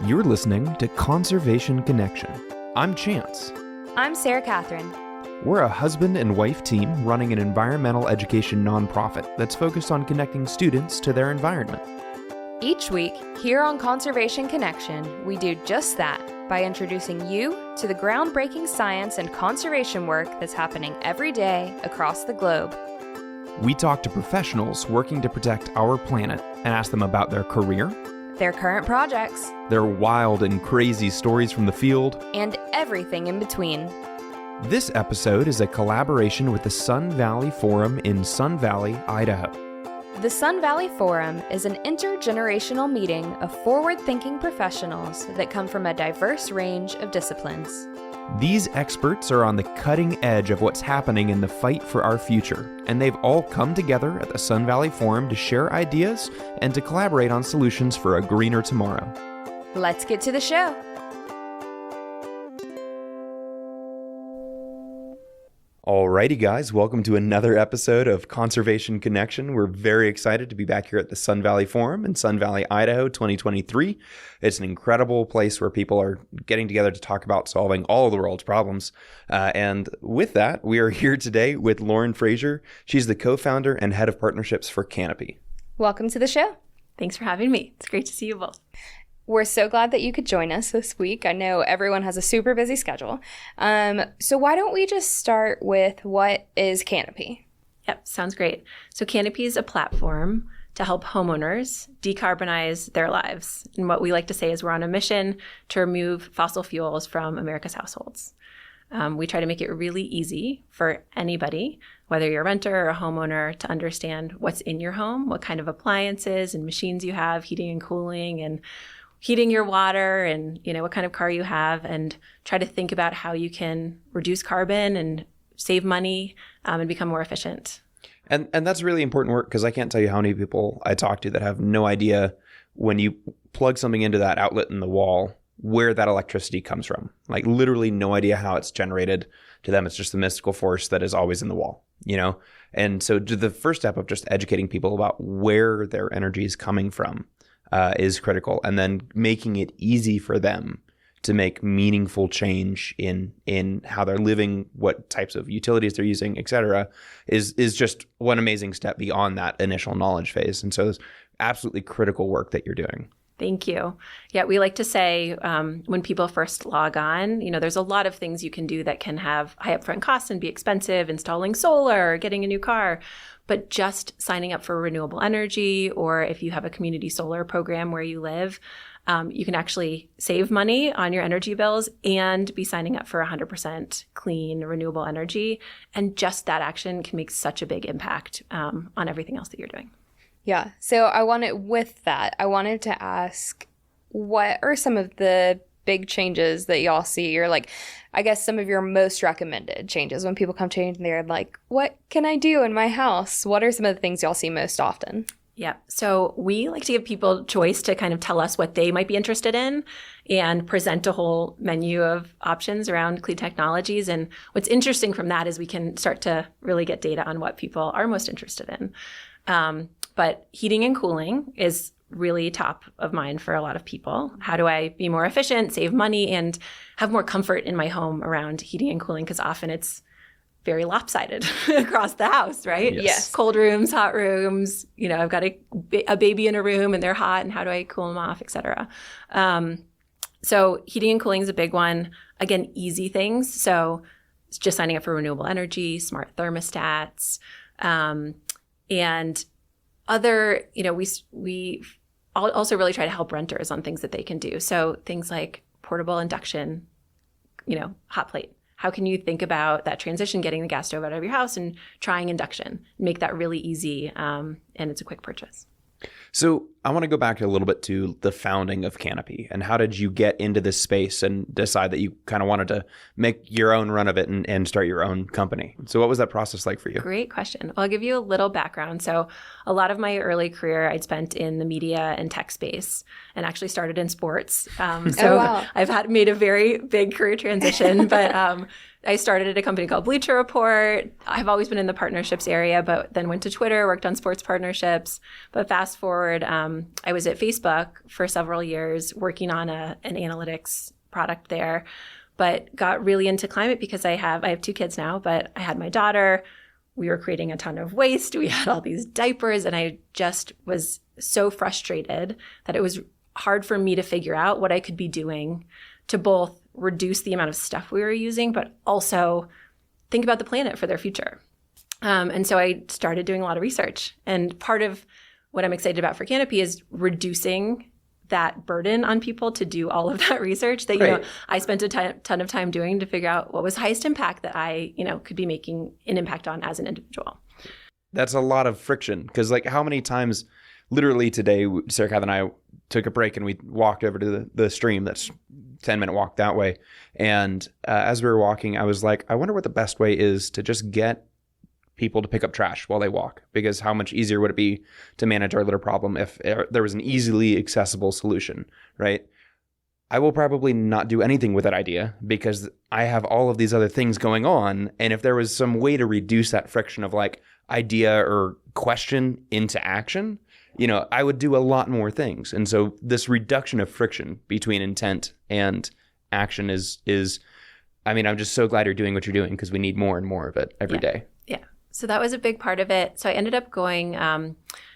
You're listening to Conservation Connection. I'm Chance. I'm Sarah Catherine. We're a husband and wife team running an environmental education nonprofit that's focused on connecting students to their environment. Each week, here on Conservation Connection, we do just that by introducing you to the groundbreaking science and conservation work that's happening every day across the globe. We talk to professionals working to protect our planet and ask them about their career, Their current projects, their wild and crazy stories from the field, and everything in between. This episode is a collaboration with the Sun Valley Forum in Sun Valley, Idaho. The Sun Valley Forum is an intergenerational meeting of forward-thinking professionals that come from a diverse range of disciplines. These experts are on the cutting edge of what's happening in the fight for our future, and they've all come together at the Sun Valley Forum to share ideas and to collaborate on solutions for a greener tomorrow. Let's get to the show. Alrighty guys, welcome to another episode of Conservation Connection. We're very excited to be back here at the Sun Valley Forum in Sun Valley, Idaho 2023. It's an incredible place where people are getting together to talk about solving all of the world's problems. And with that, we are here today with Lauren Fraser. She's the co-founder and head of partnerships for Canopy. Welcome to the show. Thanks for having me. It's great to see you both. We're so glad that you could join us this week. I know everyone has a super busy schedule. So why don't we just start with what is Canopy? Yep, sounds great. So Canopy is a platform to help homeowners decarbonize their lives. And what we like to say is we're on a mission to remove fossil fuels from America's households. We try to make it really easy for anybody, whether you're a renter or a homeowner, to understand what's in your home, what kind of appliances and machines you have, heating and cooling, and heating your water, and what kind of car you have, and try to think about how you can reduce carbon and save money and become more efficient. And that's really important work, because I can't tell you how many people I talk to that have no idea when you plug something into that outlet in the wall where that electricity comes from. Like literally no idea how it's generated. To them, it's just the mystical force that is always in the wall, And so the first step of just educating people about where their energy is coming from is critical, and then making it easy for them to make meaningful change in how they're living, what types of utilities they're using, et cetera, is just one amazing step beyond that initial knowledge phase. And so it's absolutely critical work that you're doing. Thank you. Yeah, we like to say when people first log on, there's a lot of things you can do that can have high upfront costs and be expensive, installing solar or getting a new car. But just signing up for renewable energy, or if you have a community solar program where you live, you can actually save money on your energy bills and be signing up for 100% clean, renewable energy. And just that action can make such a big impact on everything else that you're doing. Yeah. So I wanted to ask, what are some of the big changes that y'all see, or I guess some of your most recommended changes when people come to you and they're like, what can I do in my house? What are some of the things y'all see most often? Yeah. So we like to give people choice to kind of tell us what they might be interested in and present a whole menu of options around clean technologies. And what's interesting from that is we can start to really get data on what people are most interested in. But heating and cooling is really top of mind for a lot of people. How do I be more efficient, save money, and have more comfort in my home around heating and cooling? Because often it's very lopsided across the house, right? Yes. Cold rooms, hot rooms. I've got a baby in a room and they're hot, and how do I cool them off, et cetera. So heating and cooling is a big one. Again, easy things. So it's just signing up for renewable energy, smart thermostats, and other, we also really try to help renters on things that they can do. So things like portable induction, hot plate. How can you think about that transition, getting the gas stove out of your house and trying induction? Make that really easy, and it's a quick purchase. So I want to go back a little bit to the founding of Canopy, and how did you get into this space and decide that you kind of wanted to make your own run of it and start your own company? So what was that process like for you? Great question. Well, I'll give you a little background. So a lot of my early career I'd spent in the media and tech space, and actually started in sports. Wow. I've made a very big career transition, but I started at a company called Bleacher Report. I've always been in the partnerships area, but then went to Twitter, worked on sports partnerships. But fast forward, I was at Facebook for several years working on an analytics product there, but got really into climate because I have 2 kids now, but I had my daughter. We were creating a ton of waste. We had all these diapers, and I just was so frustrated that it was hard for me to figure out what I could be doing to both reduce the amount of stuff we were using, but also think about the planet for their future. And so I started doing a lot of research. And part of what I'm excited about for Canopy is reducing that burden on people to do all of that research that, Right. I spent a ton of time doing to figure out what was highest impact that I, could be making an impact on as an individual. That's a lot of friction, because like how many times literally today, Sarah Kath and I took a break and we walked over to the stream that's 10-minute walk that way. And as we were walking, I was like, I wonder what the best way is to just get people to pick up trash while they walk, because how much easier would it be to manage our litter problem if there was an easily accessible solution, right? I will probably not do anything with that idea because I have all of these other things going on. And if there was some way to reduce that friction of like idea or question into action, I would do a lot more things. And so this reduction of friction between intent and action is I'm just so glad you're doing what you're doing, because we need more and more of it every day. Yeah. So that was a big part of it. So I ended up going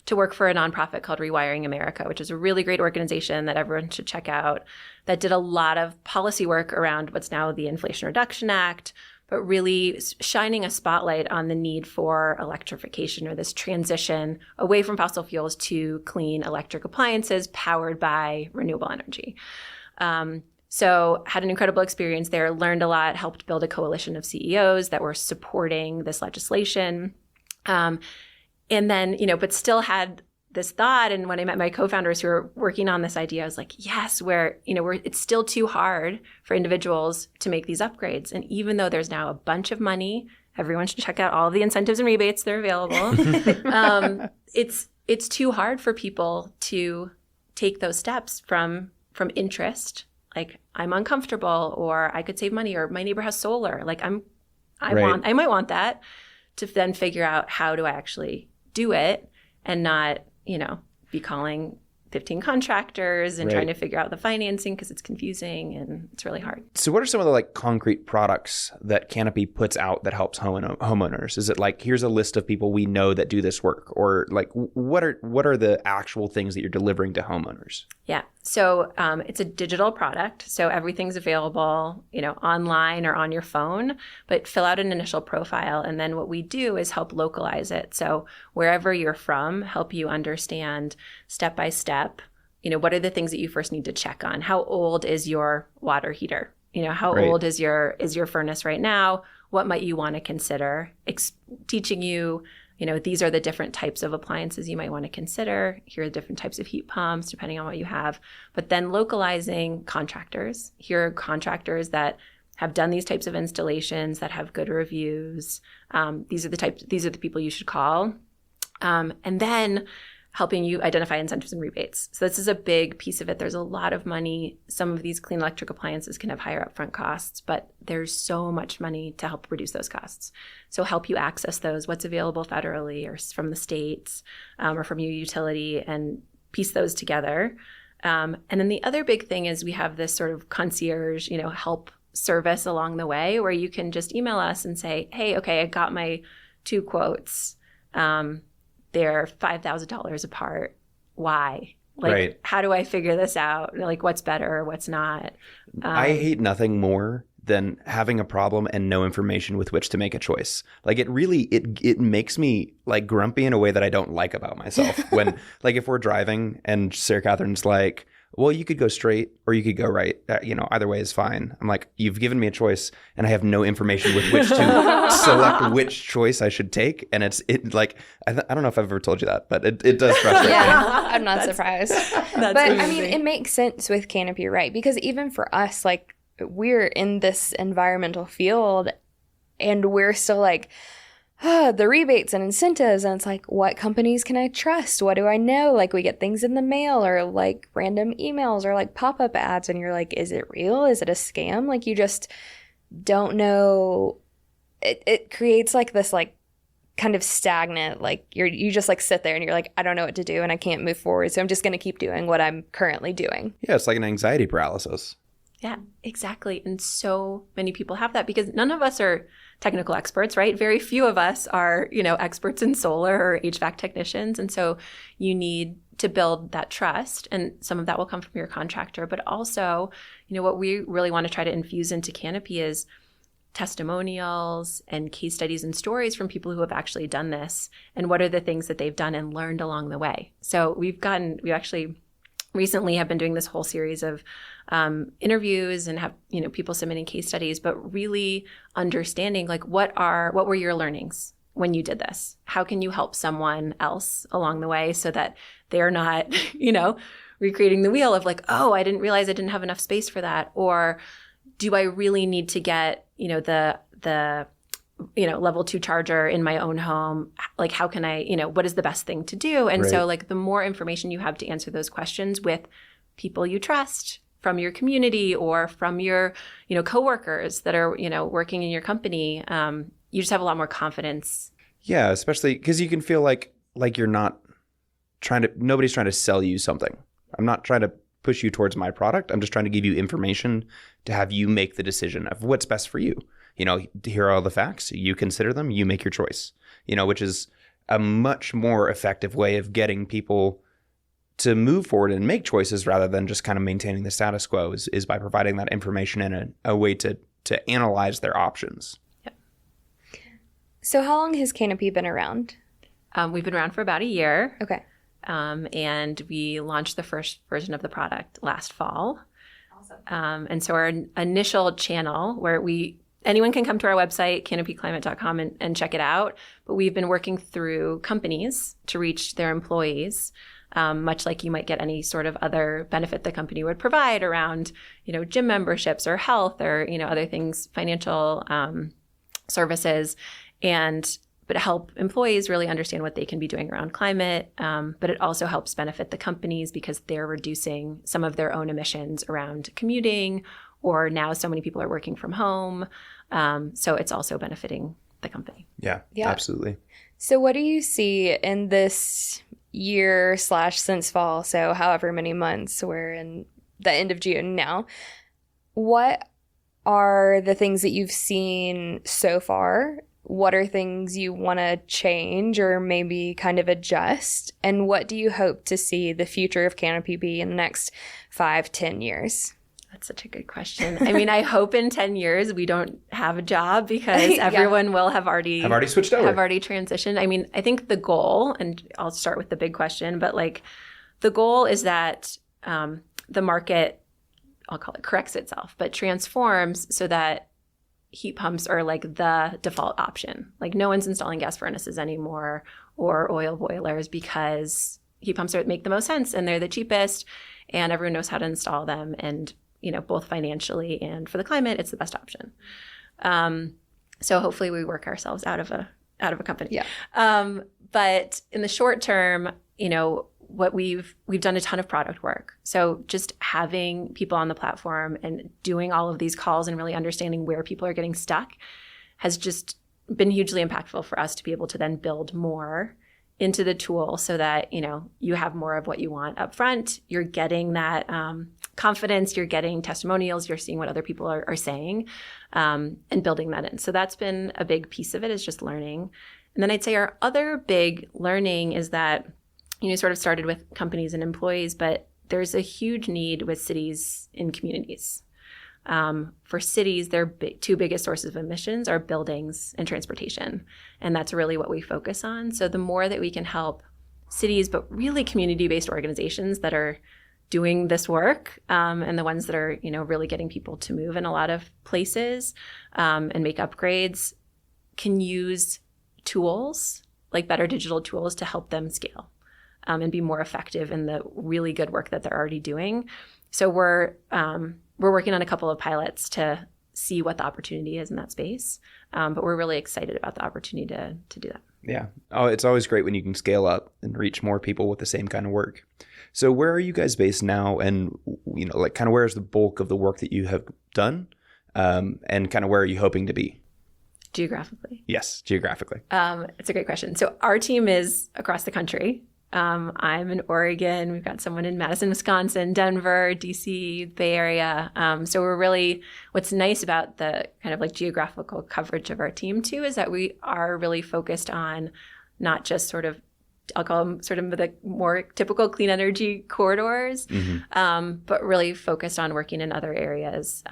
to work for a nonprofit called Rewiring America, which is a really great organization that everyone should check out, that did a lot of policy work around what's now the Inflation Reduction Act, but really shining a spotlight on the need for electrification, or this transition away from fossil fuels to clean electric appliances powered by renewable energy. So had an incredible experience there, learned a lot, helped build a coalition of CEOs that were supporting this legislation. And then, but still had this thought. And when I met my co-founders who were working on this idea, I was like, yes, it's still too hard for individuals to make these upgrades. And even though there's now a bunch of money, everyone should check out all of the incentives and rebates that are available. It's too hard for people to take those steps from interest. Like, I'm uncomfortable, or I could save money, or my neighbor has solar. Like I might want that, to then figure out how do I actually do it and not, be calling 15 contractors and trying to figure out the financing because it's confusing and it's really hard. So what are some of the like concrete products that Canopy puts out that helps homeowners? Is it like, here's a list of people we know that do this work, or like what are the actual things that you're delivering to homeowners? Yeah. So it's a digital product. So everything's available, online or on your phone, but fill out an initial profile. And then what we do is help localize it. So wherever you're from, help you understand step by step, what are the things that you first need to check on? How old is your water heater? How old is your furnace right now? What might you want to consider? Teaching you, these are the different types of appliances you might want to consider. Here are the different types of heat pumps, depending on what you have. But then localizing contractors. Here are contractors that have done these types of installations, that have good reviews. These are the people you should call. And then helping you identify incentives and rebates. So this is a big piece of it. There's a lot of money. Some of these clean electric appliances can have higher upfront costs, but there's so much money to help reduce those costs. So help you access those, what's available federally or from the states or from your utility, and piece those together. And then the other big thing is we have this sort of concierge, help service along the way, where you can just email us and say, hey, okay, I got my 2 quotes. They're $5,000 apart. Why? How do I figure this out? Like, what's better? What's not? I hate nothing more than having a problem and no information with which to make a choice. Like, it really, it makes me like grumpy in a way that I don't like about myself. When like, if we're driving and Sarah Catherine's like, well, you could go straight or you could go right. Either way is fine. I'm like, you've given me a choice and I have no information with which to select which choice I should take. And it like, I don't know if I've ever told you that, but it does frustrate me. Yeah, I'm not surprised. That's but amazing. I mean, it makes sense with Canopy, right? Because even for us, like, we're in this environmental field and we're still like, the rebates and incentives, and it's like, what companies can I trust? What do I know? Like, we get things in the mail or like random emails or like pop-up ads, and you're like, is it real? Is it a scam? Like, you just don't know. It creates like this like kind of stagnant, like you just like sit there and you're like, I don't know what to do and I can't move forward, so I'm just going to keep doing what I'm currently doing. Yeah, it's like an anxiety paralysis. Yeah, exactly. And so many people have that because none of us are technical experts, right? Very few of us are, experts in solar or HVAC technicians. And so you need to build that trust. And some of that will come from your contractor. But also, what we really want to try to infuse into Canopy is testimonials and case studies and stories from people who have actually done this. And what are the things that they've done and learned along the way. So we actually recently have been doing this whole series of interviews and have people submitting case studies, but really understanding like what were your learnings when you did this? How can you help someone else along the way so that they're not recreating the wheel of like, oh, I didn't realize I didn't have enough space for that, or do I really need to get the level 2 charger in my own home? Like, how can I, what is the best thing to do? And so like the more information you have to answer those questions with people you trust from your community or from your, coworkers that are, working in your company, you just have a lot more confidence. Yeah, especially because you can feel like you're not nobody's trying to sell you something. I'm not trying to push you towards my product. I'm just trying to give you information to have you make the decision of what's best for you. Here are all the facts. You consider them. You make your choice. Which is a much more effective way of getting people to move forward and make choices rather than just kind of maintaining the status quo is by providing that information and a way to analyze their options. Yep. So how long has Canopy been around? We've been around for about a year. Okay. And we launched the first version of the product last fall. Awesome. And so our initial channel where anyone can come to our website, canopyclimate.com, and check it out. But we've been working through companies to reach their employees, much like you might get any sort of other benefit the company would provide around, gym memberships or health or, other things, financial services, but help employees really understand what they can be doing around climate. But it also helps benefit the companies because they're reducing some of their own emissions around commuting, or now so many people are working from home. So it's also benefiting the company. Yeah, absolutely. So what do you see in this year / since fall, so however many months, we're in the end of June now, what are the things that you've seen so far? What are things you want to change or maybe kind of adjust? And what do you hope to see the future of Canopy be in the next 5-10 years? That's such a good question. I mean, I hope in 10 years we don't have a job because everyone will have already switched over. Have already transitioned. I mean, I think the goal, and I'll start with the big question, but like the goal is that the market, I'll call it, corrects itself, but transforms so that heat pumps are like the default option. Like no one's installing gas furnaces anymore or oil boilers because heat pumps make the most sense and they're the cheapest and everyone knows how to install them. And both financially and for the climate, it's the best option. So hopefully we work ourselves out of a company. Yeah. But in the short term, what we've done a ton of product work. So just having people on the platform and doing all of these calls and really understanding where people are getting stuck has just been hugely impactful for us to be able to then build more into the tool so that, you have more of what you want up front. You're getting that confidence, you're getting testimonials, you're seeing what other people are saying, and building that in. So that's been a big piece of it, is just learning. And then I'd say our other big learning is that, sort of started with companies and employees, but there's a huge need with cities and communities. For cities, their two biggest sources of emissions are buildings and transportation. And that's really what we focus on. So the more that we can help cities, but really community-based organizations that are doing this work, and the ones that are, really getting people to move in a lot of places, and make upgrades, can use tools, like better digital tools, to help them scale, and be more effective in the really good work that they're already doing. So we're working on a couple of pilots to see what the opportunity is in that space. But we're really excited about the opportunity to do that. Yeah. Oh, it's always great when you can scale up and reach more people with the same kind of work. So where are you guys based now? And, kind of where's the bulk of the work that you have done? And kind of where are you hoping to be? Geographically? Yes, geographically. It's a great question. So our team is across the country. I'm in Oregon. We've got someone in Madison, Wisconsin, Denver, DC, Bay Area. So we're really, what's nice about the kind of like geographical coverage of our team too, is that we are really focused on not just sort of, I'll call them sort of the more typical clean energy corridors, but really focused on working in other areas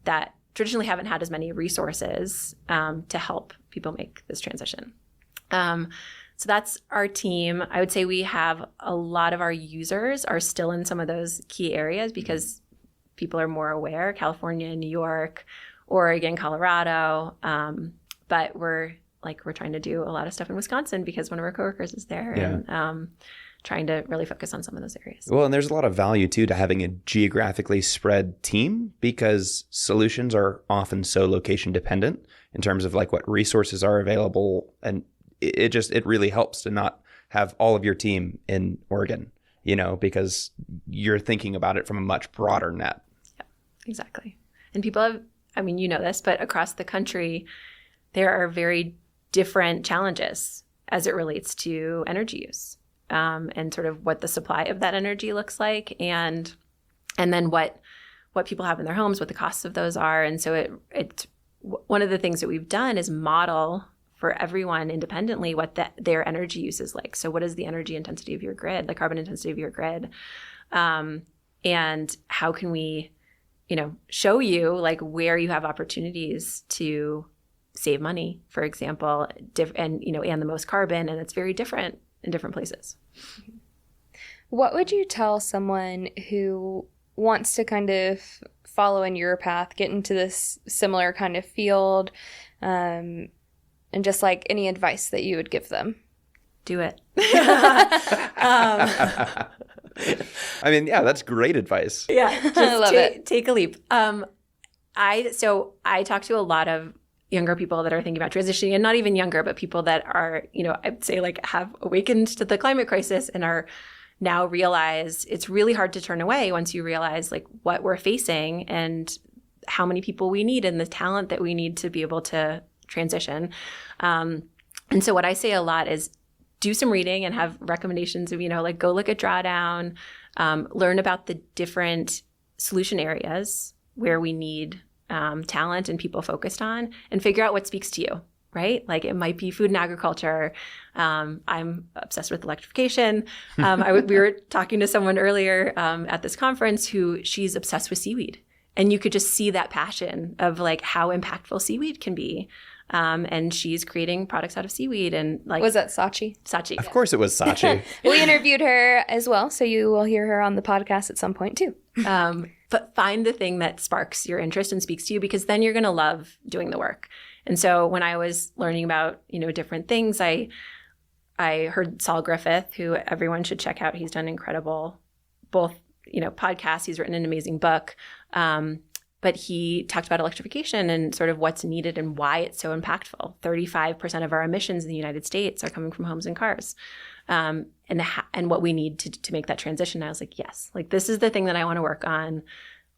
that traditionally haven't had as many resources to help people make this transition. So that's our team. I would say we have a lot of our users are still in some of those key areas because people are more aware, California, New York, Oregon, Colorado. But we're trying to do a lot of stuff in Wisconsin because one of our coworkers is there and trying to really focus on some of those areas. Well, and there's a lot of value too to having a geographically spread team because solutions are often so location dependent in terms of like what resources are available, and it really helps to not have all of your team in Oregon, because you're thinking about it from a much broader net. Yeah, exactly. And people have, this, but across the country, there are very different challenges as it relates to energy use, and sort of what the supply of that energy looks like, and then what people have in their homes, what the costs of those are. And so it one of the things that we've done is model for everyone independently what their energy use is like. So what is the energy intensity of your grid, the carbon intensity of your grid? And how can we, show you like where you have opportunities to save money, for example, and the most carbon, and it's very different in different places. What would you tell someone who wants to kind of follow in your path, get into this similar kind of field, and just like any advice that you would give them? Do it. That's great advice. Yeah, just I love it. Take a leap. I talk to a lot of younger people that are thinking about transitioning, and not even younger, but people that are, I'd say like have awakened to the climate crisis and are now realize it's really hard to turn away once you realize like what we're facing and how many people we need and the talent that we need to be able to transition. And so what I say a lot is do some reading and have recommendations of, like go look at Drawdown, learn about the different solution areas where we need talent and people focused on, and figure out what speaks to you, right? Like it might be food and agriculture. I'm obsessed with electrification. We were talking to someone earlier at this conference who she's obsessed with seaweed. And you could just see that passion of like how impactful seaweed can be. And she's creating products out of seaweed. And like, was that Sachi? Sachi. Of course it was Sachi. We interviewed her as well, so you will hear her on the podcast at some point too. But find the thing that sparks your interest and speaks to you, because then you're going to love doing the work. And so when I was learning about, different things, I heard Saul Griffith, who everyone should check out. He's done incredible, both, podcasts. He's written an amazing book. But he talked about electrification and sort of what's needed and why it's so impactful. 35% of our emissions in the United States are coming from homes and cars. And what we need to make that transition. I was like, yes, like this is the thing that I want to work on.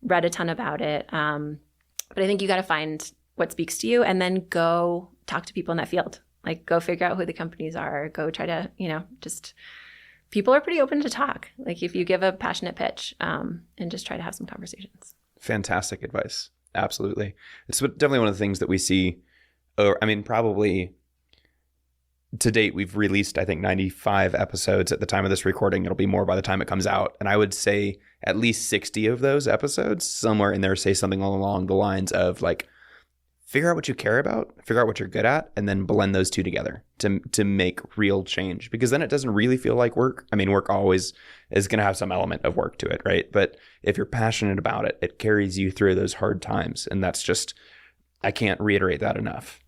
Read a ton about it. But I think you got to find what speaks to you and then go talk to people in that field. Like go figure out who the companies are. Go try to, just people are pretty open to talk. Like if you give a passionate pitch and just try to have some conversations. Fantastic advice. Absolutely. It's definitely one of the things that we see, probably to date, we've released, I think, 95 episodes at the time of this recording. It'll be more by the time it comes out. And I would say at least 60 of those episodes, somewhere in there, say something along the lines of like, figure out what you care about, figure out what you're good at, and then blend those two together to make real change. Because then it doesn't really feel like work. Work always is going to have some element of work to it, right? But if you're passionate about it, it carries you through those hard times. And that's just, I can't reiterate that enough.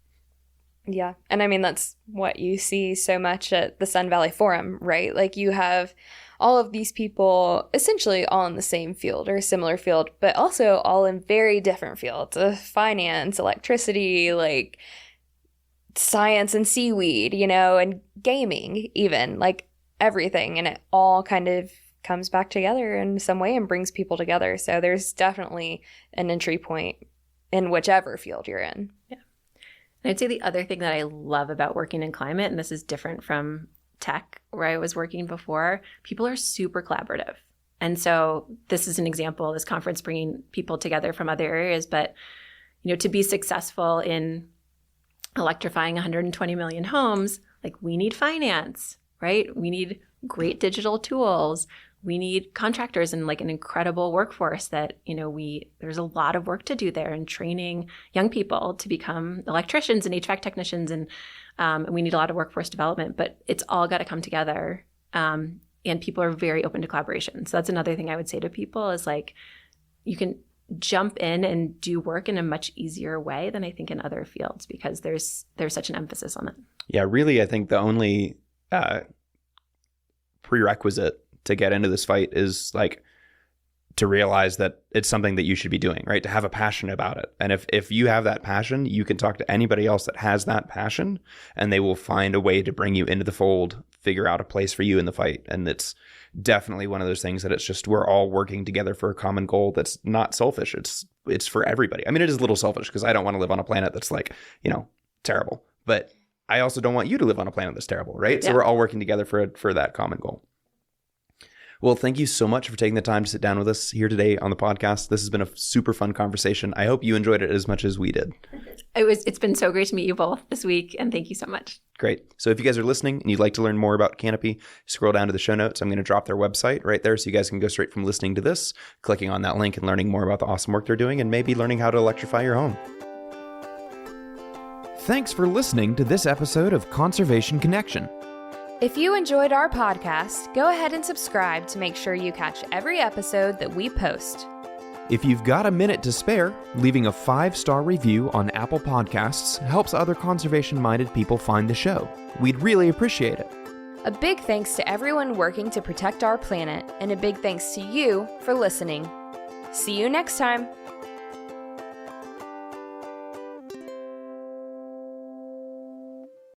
Yeah. And that's what you see so much at the Sun Valley Forum, right? Like you have all of these people essentially all in the same field or a similar field, but also all in very different fields of finance, electricity, like science and seaweed, and gaming even, like everything. And it all kind of comes back together in some way and brings people together. So there's definitely an entry point in whichever field you're in. Yeah. And I'd say the other thing that I love about working in climate, and this is different from tech where I was working before, people are super collaborative. And so this is an example, this conference bringing people together from other areas, but to be successful in electrifying 120 million homes, like we need finance, right? We need great digital tools. We need contractors and like an incredible workforce that, there's a lot of work to do there in training young people to become electricians and HVAC technicians. And we need a lot of workforce development, but it's all got to come together. And people are very open to collaboration. So that's another thing I would say to people is like, you can jump in and do work in a much easier way than I think in other fields because there's such an emphasis on it. Yeah, really, I think the only prerequisite to get into this fight is like to realize that it's something that you should be doing, right? To have a passion about it. And if you have that passion, you can talk to anybody else that has that passion and they will find a way to bring you into the fold, figure out a place for you in the fight. And it's definitely one of those things that it's just we're all working together for a common goal that's not selfish. It's for everybody. I mean, it is a little selfish because I don't want to live on a planet that's like, terrible. But I also don't want you to live on a planet that's terrible, right? Yeah. So we're all working together for that common goal. Well, thank you so much for taking the time to sit down with us here today on the podcast. This has been a super fun conversation. I hope you enjoyed it as much as we did. It's been so great to meet you both this week, and thank you so much. Great. So if you guys are listening and you'd like to learn more about Canopy, scroll down to the show notes. I'm going to drop their website right there so you guys can go straight from listening to this, clicking on that link and learning more about the awesome work they're doing and maybe learning how to electrify your home. Thanks for listening to this episode of Conservation Connection. If you enjoyed our podcast, go ahead and subscribe to make sure you catch every episode that we post. If you've got a minute to spare, leaving a 5-star review on Apple Podcasts helps other conservation-minded people find the show. We'd really appreciate it. A big thanks to everyone working to protect our planet, and a big thanks to you for listening. See you next time.